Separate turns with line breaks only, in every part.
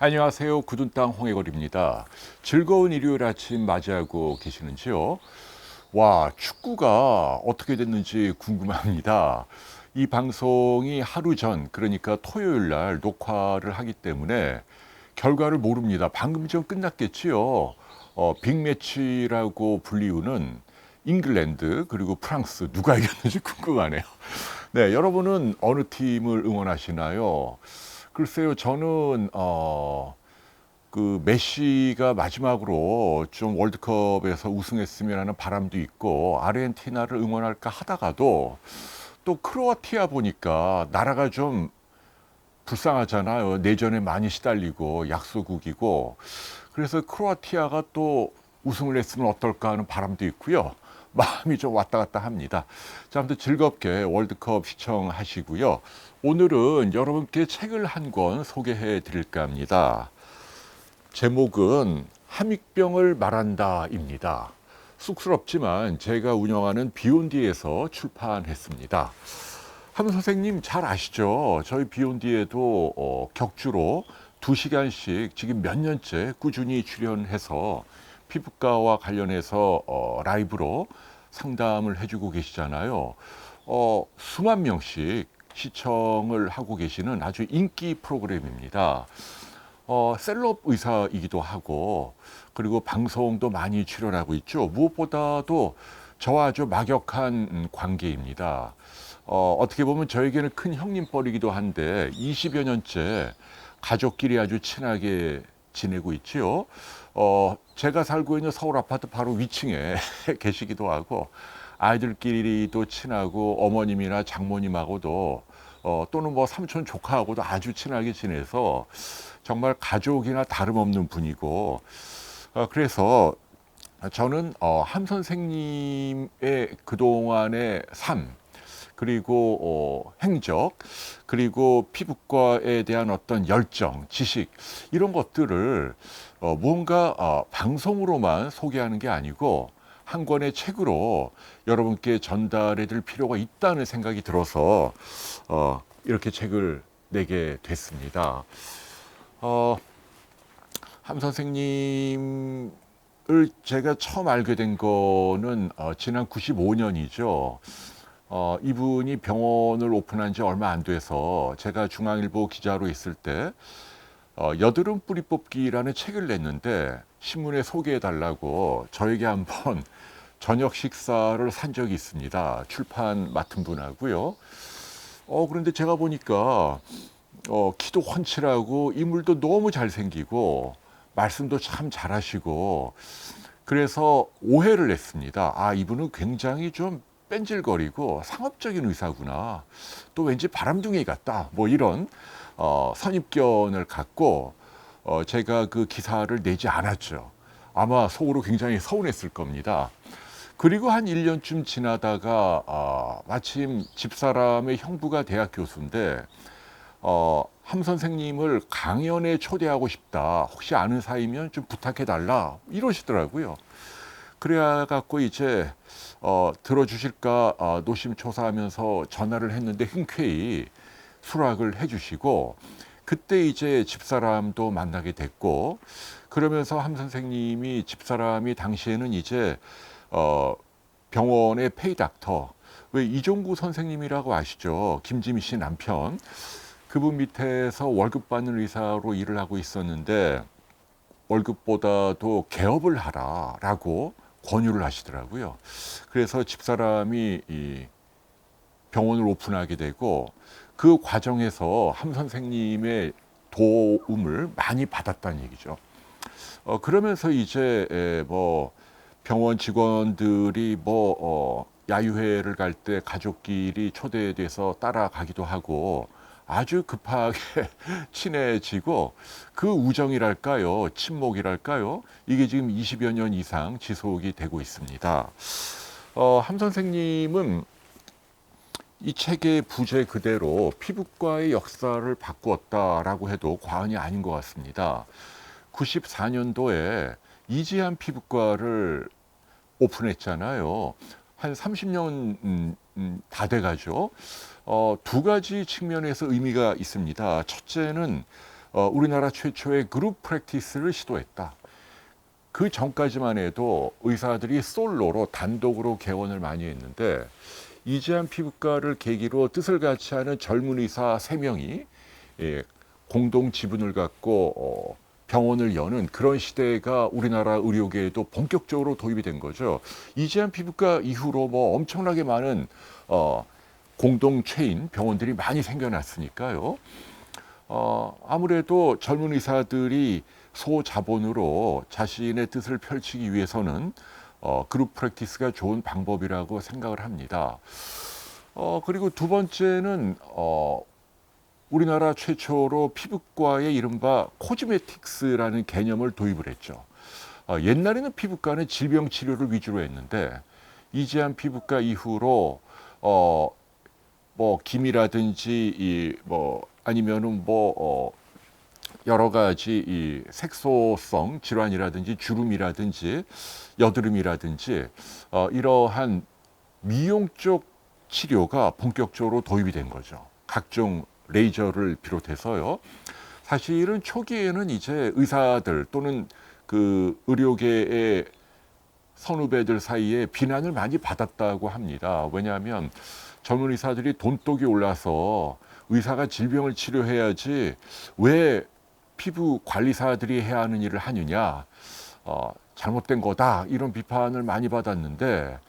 안녕하세요. 굳은 땅 홍해걸입니다. 즐거운 일요일 아침 맞이하고 계시는지요? 와, 축구가 어떻게 됐는지 궁금합니다. 이 방송이 하루 전, 그러니까 토요일 날 녹화를 하기 때문에 결과를 모릅니다. 방금 전 끝났겠지요. 빅매치라고 불리우는 잉글랜드 그리고 프랑스 누가 이겼는지 궁금하네요. 네, 여러분은 어느 팀을 응원하시나요? 글쎄요, 저는 그 메시가 마지막으로 좀 월드컵에서 우승했으면 하는 바람도 있고 아르헨티나를 응원할까 하다가도 또 크로아티아 보니까 나라가 좀 불쌍하잖아요. 내전에 많이 시달리고 약소국이고 그래서 크로아티아가 또 우승을 했으면 어떨까 하는 바람도 있고요. 마음이 좀 왔다 갔다 합니다. 자, 아무튼 즐겁게 월드컵 시청하시고요. 오늘은 여러분께 책을 한 권 소개해 드릴까 합니다. 제목은 함익병을 말한다입니다. 쑥스럽지만 제가 운영하는 비욘디에서 출판했습니다. 함 선생님 잘 아시죠? 저희 비욘디에도 격주로 2시간씩 지금 몇 년째 꾸준히 출연해서 피부과와 관련해서 라이브로 상담을 해주고 계시잖아요. 수만 명씩 시청을 하고 계시는 아주 인기 프로그램입니다. 셀럽 의사이기도 하고 그리고 방송도 많이 출연하고 있죠. 무엇보다도 저와 아주 막역한 관계입니다. 어떻게 보면 저에게는 큰 형님뻘이기도 한데 20여 년째 가족끼리 아주 친하게 지내고 있지요. 제가 살고 있는 서울 아파트 바로 위층에 계시기도 하고 아이들끼리도 친하고 어머님이나 장모님하고도 또는 뭐 삼촌 조카하고도 아주 친하게 지내서 정말 가족이나 다름없는 분이고 그래서 저는 함 선생님의 그동안의 삶 그리고 행적 그리고 피부과에 대한 어떤 열정, 지식 이런 것들을 무언가 방송으로만 소개하는 게 아니고 한 권의 책으로 여러분께 전달해 드릴 필요가 있다는 생각이 들어서 이렇게 책을 내게 됐습니다. 함 선생님을 제가 처음 알게 된 거는 지난 95년이죠. 이분이 병원을 오픈한 지 얼마 안 돼서 제가 중앙일보 기자로 있을 때 여드름 뿌리 뽑기라는 책을 냈는데 신문에 소개해 달라고 저에게 한번 저녁 식사를 산 적이 있습니다. 출판 맡은 분하고요. 그런데 제가 보니까 키도 훤칠하고 인물도 너무 잘생기고 말씀도 참 잘하시고 그래서 오해를 했습니다. 아, 이분은 굉장히 좀 뺀질거리고 상업적인 의사구나. 또 왠지 바람둥이 같다. 뭐 이런 선입견을 갖고 제가 그 기사를 내지 않았죠. 아마 속으로 굉장히 서운했을 겁니다. 그리고 한 1년쯤 지나다가 마침 집사람의 형부가 대학 교수인데 함 선생님을 강연에 초대하고 싶다. 혹시 아는 사이면 좀 부탁해 달라. 이러시더라고요. 그래야 갖고 이제 들어주실까 노심초사하면서 전화를 했는데 흔쾌히 수락을 해주시고 그때 이제 집사람도 만나게 됐고 그러면서 함 선생님이 집사람이 당시에는 이제 병원의 페이닥터 왜 이종구 선생님이라고 아시죠? 김지미 씨 남편. 그분 밑에서 월급 받는 의사로 일을 하고 있었는데 월급보다도 개업을 하라라고 권유를 하시더라고요. 그래서 집사람이 이 병원을 오픈하게 되고 그 과정에서 함 선생님의 도움을 많이 받았다는 얘기죠. 그러면서 이제 뭐 병원 직원들이 야유회를 갈 때 가족끼리 초대돼서 따라가기도 하고 아주 급하게 친해지고 그 우정이랄까요, 친목이랄까요, 이게 지금 20여 년 이상 지속이 되고 있습니다. 함 선생님은 이 책의 부제 그대로 피부과의 역사를 바꾸었다라고 해도 과언이 아닌 것 같습니다. 94년도에 이지한 피부과를 오픈했잖아요. 한 30년 다 돼가죠. 두 가지 측면에서 의미가 있습니다. 첫째는 우리나라 최초의 그룹 프랙티스를 시도했다. 그 전까지만 해도 의사들이 솔로로 단독으로 개원을 많이 했는데 이재한 피부과를 계기로 뜻을 같이 하는 젊은 의사 3명이 공동 지분을 갖고 병원을 여는 그런 시대가 우리나라 의료계에도 본격적으로 도입이 된 거죠. 이재한 피부과 이후로 뭐 엄청나게 많은 공동 체인 병원들이 많이 생겨났으니까요. 아무래도 젊은 의사들이 소자본으로 자신의 뜻을 펼치기 위해서는 그룹 프랙티스가 좋은 방법이라고 생각을 합니다. 그리고 두 번째는 우리나라 최초로 피부과의 이른바 코즈메틱스라는 개념을 도입을 했죠. 옛날에는 피부과는 질병 치료를 위주로 했는데 이재한 피부과 이후로 뭐 김이라든지 아니면은 여러 가지 이 색소성 질환이라든지 주름이라든지 여드름이라든지 이러한 미용 쪽 치료가 본격적으로 도입이 된 거죠. 각종 레이저를 비롯해서요. 사실은 초기에는 이제 의사들 또는 그 의료계의 선후배들 사이에 비난을 많이 받았다고 합니다. 왜냐하면 젊은 의사들이 돈독이 올라서 의사가 질병을 치료해야지 왜 피부 관리사들이 해야 하는 일을 하느냐, 잘못된 거다 이런 비판을 많이 받았는데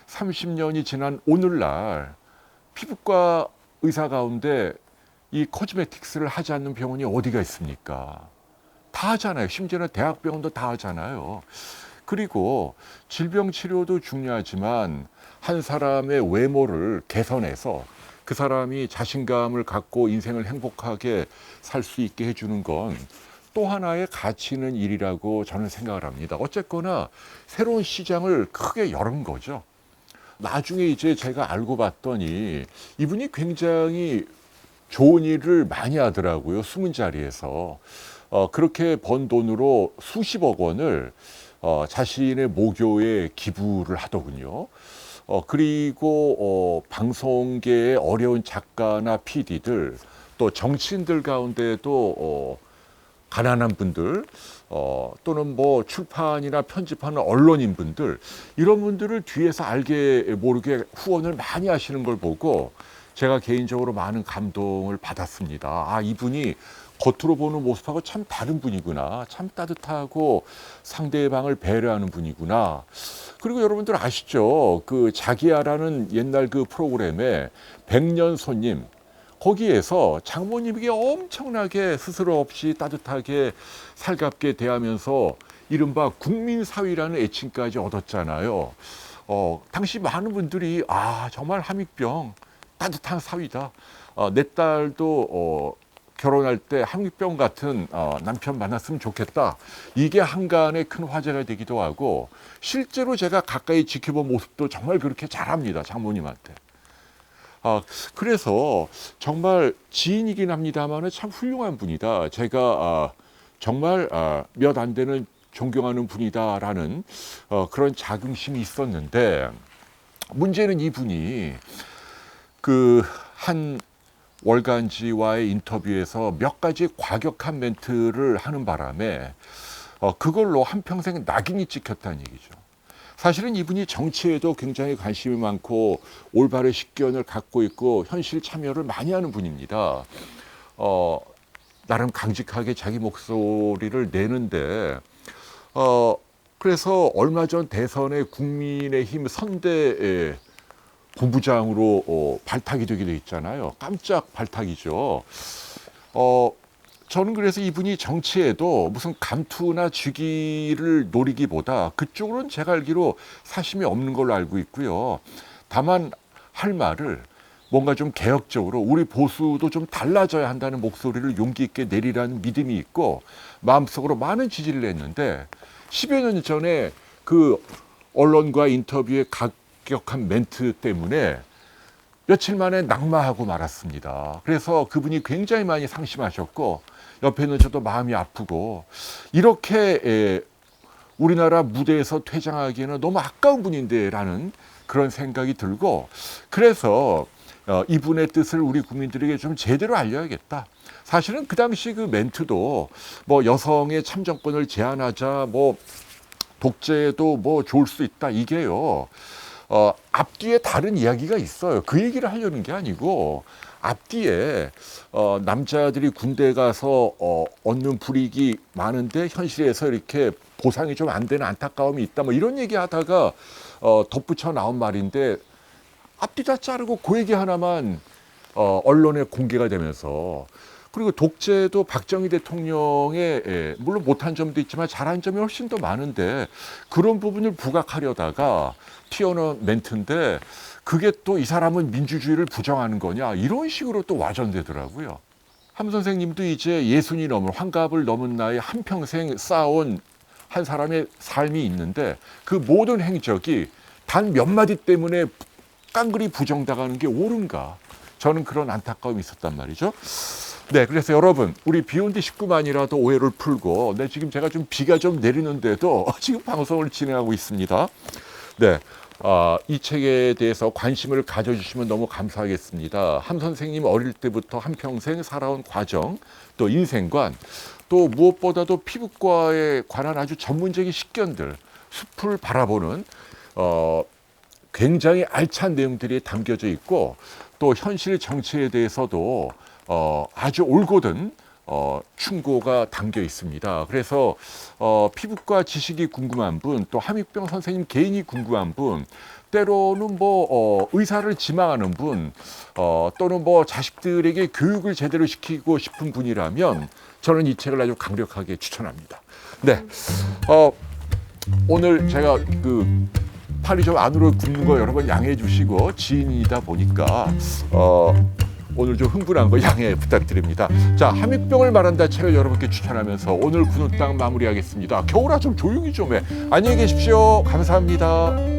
30년이 지난 오늘날 피부과 의사 가운데 이 코즈메틱스를 하지 않는 병원이 어디가 있습니까? 다 하잖아요. 심지어는 대학병원도 다 하잖아요. 그리고 질병 치료도 중요하지만 한 사람의 외모를 개선해서 그 사람이 자신감을 갖고 인생을 행복하게 살 수 있게 해주는 건 또 하나의 가치 있는 일이라고 저는 생각을 합니다. 어쨌거나 새로운 시장을 크게 열은 거죠. 나중에 이제 제가 알고 봤더니 이분이 굉장히 좋은 일을 많이 하더라고요. 숨은 자리에서. 그렇게 번 돈으로 수십억 원을 자신의 모교에 기부를 하더군요. 그리고 방송계의 어려운 작가나 PD들 또 정치인들 가운데도 가난한 분들 또는 뭐 출판이나 편집하는 언론인분들 이런 분들을 뒤에서 알게 모르게 후원을 많이 하시는 걸 보고 제가 개인적으로 많은 감동을 받았습니다. 아, 이분이 겉으로 보는 모습하고 참 다른 분이구나. 참 따뜻하고 상대방을 배려하는 분이구나. 그리고 여러분들 아시죠? 그 자기야라는 옛날 그 프로그램에 백년 손님 거기에서 장모님에게 엄청나게 스스로 없이 따뜻하게 살갑게 대하면서 이른바 국민사위라는 애칭까지 얻었잖아요. 당시 많은 분들이 정말 함익병 따뜻한 사위다. 내 딸도 결혼할 때 함익병 같은 남편 만났으면 좋겠다. 이게 한간에 큰 화제가 되기도 하고 실제로 제가 가까이 지켜본 모습도 정말 그렇게 잘합니다. 장모님한테. 그래서 정말 지인이긴 합니다만 참 훌륭한 분이다. 제가 정말 몇 안 되는 존경하는 분이다라는 그런 자긍심이 있었는데 문제는 이분이 그 한 월간지와의 인터뷰에서 몇 가지 과격한 멘트를 하는 바람에 그걸로 한평생 낙인이 찍혔다는 얘기죠. 사실은 이분이 정치에도 굉장히 관심이 많고 올바른 식견을 갖고 있고 현실 참여를 많이 하는 분입니다. 나름 강직하게 자기 목소리를 내는데 그래서 얼마 전 대선에 국민의힘 선대 본부장으로 발탁이 되게 돼 있잖아요. 깜짝 발탁이죠. 저는 그래서 이분이 정치에도 무슨 감투나 직위를 노리기보다 그쪽으로는 제가 알기로 사심이 없는 걸로 알고 있고요. 다만 할 말을 뭔가 좀 개혁적으로 우리 보수도 좀 달라져야 한다는 목소리를 용기 있게 내리라는 믿음이 있고 마음속으로 많은 지지를 냈는데 10여 년 전에 그 언론과 인터뷰에 격한 멘트 때문에 며칠 만에 낙마하고 말았습니다. 그래서 그분이 굉장히 많이 상심하셨고 옆에 있는 저도 마음이 아프고 이렇게 우리나라 무대에서 퇴장하기에는 너무 아까운 분인데 라는 그런 생각이 들고 그래서 이분의 뜻을 우리 국민들에게 좀 제대로 알려야겠다. 사실은 그 당시 그 멘트도 뭐 여성의 참정권을 제한하자, 뭐 독재도 뭐 좋을 수 있다, 이게요. 앞뒤에 다른 이야기가 있어요. 그 얘기를 하려는 게 아니고 앞뒤에 남자들이 군대 가서 얻는 불이익이 많은데 현실에서 이렇게 보상이 좀 안 되는 안타까움이 있다, 뭐 이런 얘기하다가 덧붙여 나온 말인데 앞뒤 다 자르고 그 얘기 하나만 언론에 공개가 되면서, 그리고 독재도 박정희 대통령의 물론 못한 점도 있지만 잘한 점이 훨씬 더 많은데 그런 부분을 부각하려다가 튀어나온 멘트인데 그게 또 이 사람은 민주주의를 부정하는 거냐, 이런 식으로 또 와전되더라고요. 함 선생님도 이제 60이 넘은 환갑을 넘은 나이 한평생 쌓아온 한 사람의 삶이 있는데 그 모든 행적이 단 몇 마디 때문에 깡그리 부정당하는 게 옳은가, 저는 그런 안타까움이 있었단 말이죠. 네, 그래서 여러분, 우리 비온 뒤 19만이라도 오해를 풀고, 네, 지금 제가 좀 비가 좀 내리는데도 지금 방송을 진행하고 있습니다. 네, 이 책에 대해서 관심을 가져주시면 너무 감사하겠습니다. 함 선생님 어릴 때부터 한평생 살아온 과정, 또 인생관, 또 무엇보다도 피부과에 관한 아주 전문적인 식견들, 숲을 바라보는 굉장히 알찬 내용들이 담겨져 있고, 또 현실 정치에 대해서도 아주 올곧은 충고가 담겨 있습니다. 그래서 피부과 지식이 궁금한 분, 또 함익병 선생님 개인이 궁금한 분, 때로는 뭐 의사를 지망하는 분, 또는 뭐 자식들에게 교육을 제대로 시키고 싶은 분이라면 저는 이 책을 아주 강력하게 추천합니다. 네, 오늘 제가 그 팔이 좀 안으로 굽는 거 여러분 양해해 주시고, 지인이다 보니까 오늘 좀 흥분한 거 양해 부탁드립니다. 자, 함익병을 말한다 책을 여러분께 추천하면서 오늘 군은 땅 마무리하겠습니다. 겨울아 좀 조용히 좀 해. 안녕히 계십시오. 감사합니다.